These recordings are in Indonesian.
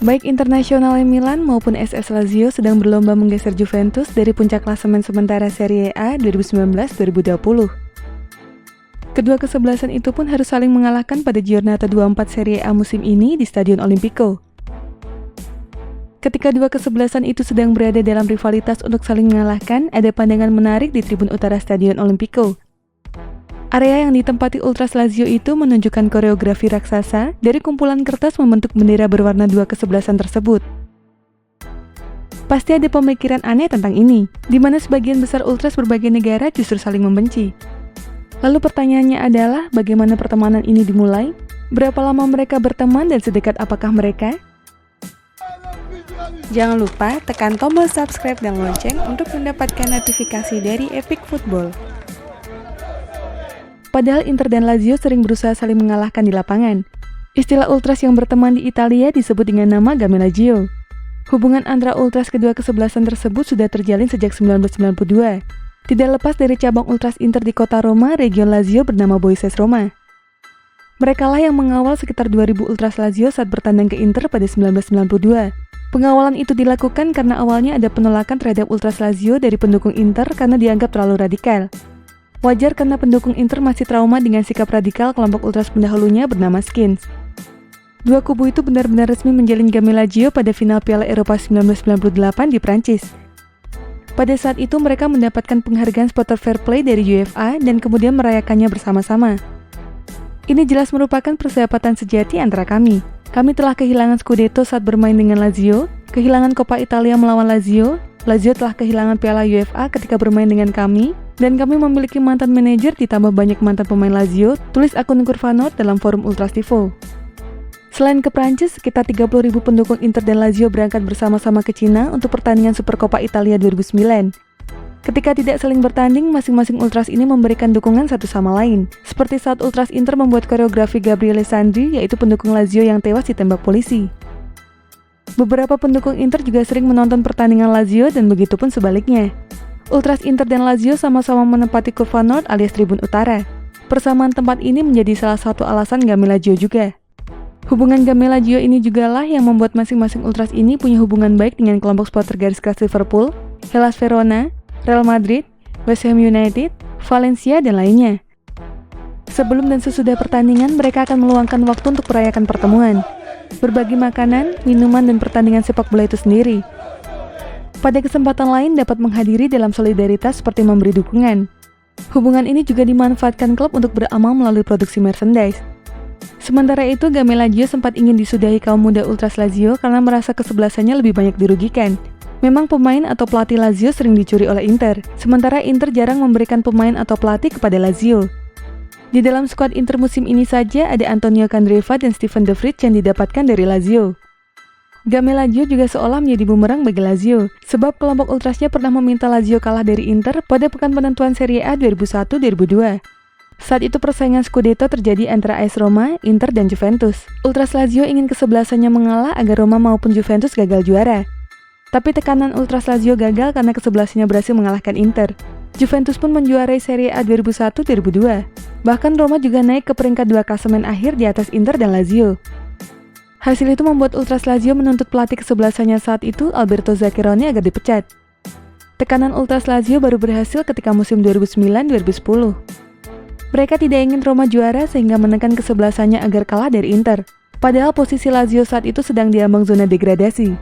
Baik Internazionale Milan maupun SS Lazio sedang berlomba menggeser Juventus dari puncak klasemen sementara Serie A 2019-2020. Kedua kesebelasan itu pun harus saling mengalahkan pada Giornata 24 Serie A musim ini di Stadion Olimpico. Ketika dua kesebelasan itu sedang berada dalam rivalitas untuk saling mengalahkan, ada pandangan menarik di tribun utara Stadion Olimpico. Area yang ditempati Ultras Lazio itu menunjukkan koreografi raksasa dari kumpulan kertas membentuk bendera berwarna dua kesebelasan tersebut. Pasti ada pemikiran aneh tentang ini, di mana sebagian besar Ultras berbagai negara justru saling membenci. Lalu pertanyaannya adalah, bagaimana pertemanan ini dimulai? Berapa lama mereka berteman dan sedekat apakah mereka? Jangan lupa tekan tombol subscribe dan lonceng untuk mendapatkan notifikasi dari Epic Football. Padahal Inter dan Lazio sering berusaha saling mengalahkan di lapangan. Istilah Ultras yang berteman di Italia disebut dengan nama Gamellagio. Hubungan antara Ultras kedua kesebelasan tersebut sudah terjalin sejak 1992. Tidak lepas dari cabang Ultras Inter di kota Roma, region Lazio bernama Boises Roma. Merekalah yang mengawal sekitar 2000 Ultras Lazio saat bertandang ke Inter pada 1992. Pengawalan itu dilakukan karena awalnya ada penolakan terhadap Ultras Lazio dari pendukung Inter karena dianggap terlalu radikal. Wajar karena pendukung Inter masih trauma dengan sikap radikal kelompok Ultras pendahulunya bernama Skins. Dua kubu itu benar-benar resmi menjalin Gamellagio pada final Piala Eropa 1998 di Prancis. Pada saat itu mereka mendapatkan penghargaan Supporter Fair Play dari UEFA dan kemudian merayakannya bersama-sama. Ini jelas merupakan persahabatan sejati antara kami. Kami telah kehilangan Scudetto saat bermain dengan Lazio, kehilangan Coppa Italia melawan Lazio, Lazio telah kehilangan Piala UEFA ketika bermain dengan kami, dan kami memiliki mantan manajer ditambah banyak mantan pemain Lazio, tulis akun Curva Nord dalam forum Ultras Tifo. Selain ke Prancis, sekitar 30.000 pendukung Inter dan Lazio berangkat bersama-sama ke Cina untuk pertandingan Supercoppa Italia 2009. Ketika tidak saling bertanding, masing-masing Ultras ini memberikan dukungan satu sama lain, seperti saat Ultras Inter membuat koreografi Gabriele Sandri, yaitu pendukung Lazio yang tewas ditembak polisi. Beberapa pendukung Inter juga sering menonton pertandingan Lazio dan begitu pun sebaliknya. Ultras Inter dan Lazio sama-sama menempati Curva Nord alias Tribun Utara. Persamaan tempat ini menjadi salah satu alasan Gamellagio juga. Hubungan Gamellagio ini jugalah yang membuat masing-masing Ultras ini punya hubungan baik dengan kelompok supporter garis keras Liverpool, Hellas Verona, Real Madrid, West Ham United, Valencia, dan lainnya. Sebelum dan sesudah pertandingan, mereka akan meluangkan waktu untuk merayakan pertemuan, berbagi makanan, minuman, dan pertandingan sepak bola itu sendiri. Pada kesempatan lain dapat menghadiri dalam solidaritas seperti memberi dukungan. Hubungan ini juga dimanfaatkan klub untuk beramal melalui produksi merchandise. Sementara itu, Gamellagio sempat ingin disudahi kaum muda Ultras Lazio karena merasa kesebelasannya lebih banyak dirugikan. Memang pemain atau pelatih Lazio sering dicuri oleh Inter, sementara Inter jarang memberikan pemain atau pelatih kepada Lazio. Di dalam skuad Inter musim ini saja ada Antonio Candreva dan Steven De Vrij yang didapatkan dari Lazio. Gamellagio juga seolah menjadi bumerang bagi Lazio, sebab kelompok Ultrasnya pernah meminta Lazio kalah dari Inter pada pekan penentuan Serie A 2001-2002. Saat itu persaingan Scudetto terjadi antara AS Roma, Inter, dan Juventus. Ultras Lazio ingin kesebelasannya mengalah agar Roma maupun Juventus gagal juara. Tapi tekanan Ultras Lazio gagal karena kesebelasannya berhasil mengalahkan Inter. Juventus pun menjuarai Serie A 2001-2002. Bahkan Roma juga naik ke peringkat 2 klasemen akhir di atas Inter dan Lazio. Hasil itu membuat Ultras Lazio menuntut pelatih kesebelasannya saat itu, Alberto Zaccheroni, agar dipecat. Tekanan Ultras Lazio baru berhasil ketika musim 2009-2010. Mereka tidak ingin Roma juara sehingga menekan kesebelasannya agar kalah dari Inter. Padahal posisi Lazio saat itu sedang diambang zona degradasi.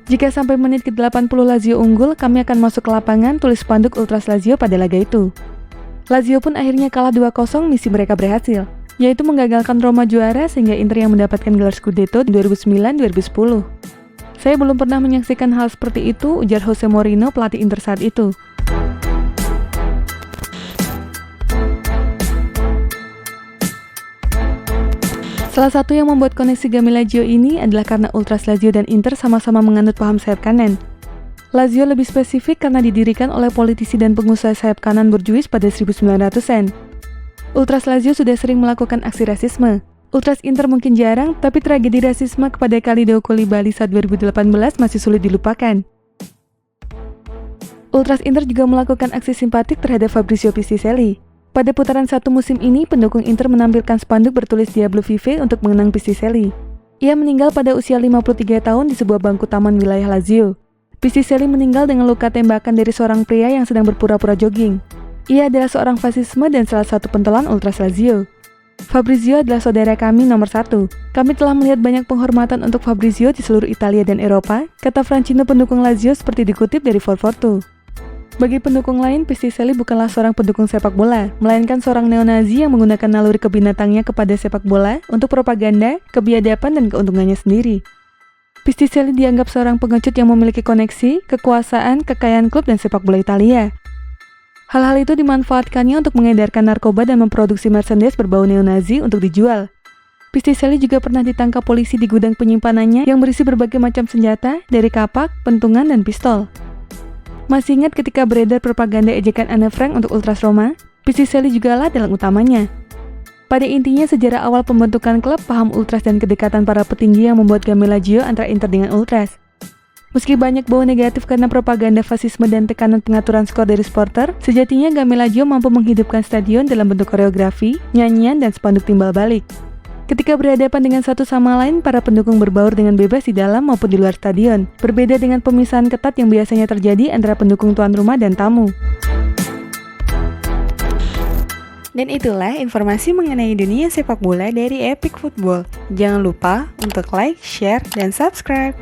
Jika sampai menit ke-80 Lazio unggul, kami akan masuk ke lapangan, tulis spanduk Ultras Lazio pada laga itu. Lazio pun akhirnya kalah 2-0, misi mereka berhasil, yaitu menggagalkan Roma juara sehingga Inter yang mendapatkan gelar Scudetto 2009-2010. Saya belum pernah menyaksikan hal seperti itu, ujar Jose Mourinho, pelatih Inter saat itu. Salah satu yang membuat koneksi Gamellagio ini adalah karena Ultras Lazio dan Inter sama-sama menganut paham sayap kanan. Lazio lebih spesifik karena didirikan oleh politisi dan pengusaha sayap kanan borjuis pada 1900-an. Ultras Lazio sudah sering melakukan aksi rasisme. Ultras Inter mungkin jarang, tapi tragedi rasisme kepada Kalidou Koulibaly saat 2018 masih sulit dilupakan. Ultras Inter juga melakukan aksi simpatik terhadap Fabrizio Pisticelli. Pada putaran 1 musim ini, pendukung Inter menampilkan spanduk bertulis Diablo Vive untuk mengenang Pisticelli. Ia meninggal pada usia 53 tahun di sebuah bangku taman wilayah Lazio. Pisticelli meninggal dengan luka tembakan dari seorang pria yang sedang berpura-pura jogging. Ia adalah seorang fasisme dan salah satu pentolan Ultras Lazio. Fabrizio adalah saudara kami nomor 1. Kami telah melihat banyak penghormatan untuk Fabrizio di seluruh Italia dan Eropa, kata Francino pendukung Lazio seperti dikutip dari 442. Bagi pendukung lain, Pisticelli bukanlah seorang pendukung sepak bola, melainkan seorang neonazi yang menggunakan naluri kebinatangnya kepada sepak bola untuk propaganda, kebiadaban, dan keuntungannya sendiri. Pisticelli dianggap seorang pengecut yang memiliki koneksi, kekuasaan, kekayaan klub dan sepak bola Italia. Hal-hal itu dimanfaatkannya untuk mengedarkan narkoba dan memproduksi merchandise berbau neonazi untuk dijual. Pisticelli juga pernah ditangkap polisi di gudang penyimpanannya yang berisi berbagai macam senjata, dari kapak, pentungan, dan pistol. Masih ingat ketika beredar propaganda ejekan Anne Frank untuk Ultras Roma? Pisticelli juga lah dalang utamanya. Pada intinya, sejarah awal pembentukan klub, paham Ultras dan kedekatan para petinggi yang membuat Game Lazio antara Inter dengan Ultras. Meski banyak bau negatif karena propaganda fasisme dan tekanan pengaturan skor dari supporter, sejatinya Game Lazio mampu menghidupkan stadion dalam bentuk koreografi, nyanyian, dan spanduk timbal balik. Ketika berhadapan dengan satu sama lain, para pendukung berbaur dengan bebas di dalam maupun di luar stadion, berbeda dengan pemisahan ketat yang biasanya terjadi antara pendukung tuan rumah dan tamu. Dan itulah informasi mengenai dunia sepak bola dari Epic Football. Jangan lupa untuk like, share, dan subscribe.